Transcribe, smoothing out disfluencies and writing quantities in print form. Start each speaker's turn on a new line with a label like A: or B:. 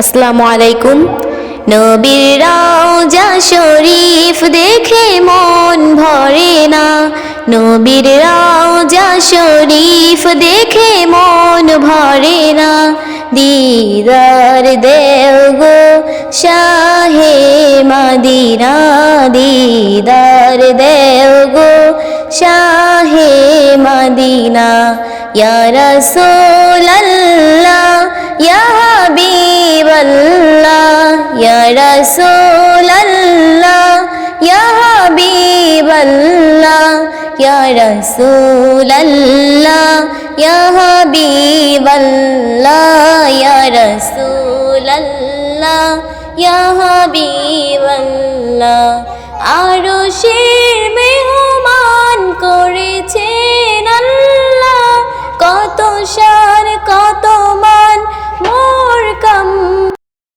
A: আসসালামু আলাইকুম। নবীর রওজা শরীফ দেখে মন ভরে না, নবীর রওজা শরীফ দেখে মন ভরে না। দিদার দেও গো শাহে মদিনা, দিদার দেও গো শাহে মদিনা। ইয়া রাসূলাল্লাহ ইয়া হাবিবাল্লাহ, ইয়া রাসূলাল্লাহ ইয়া হাবিবাল্লাহ, ইয়া রাসূলাল্লাহ ইয়া হাবিবাল্লাহ, ইয়া রাসূলাল্লাহ ইয়া হাবিবাল্লাহ। আরশের মেহমান করেছেন আল্লাহ, কত শান কত মান মোর কাম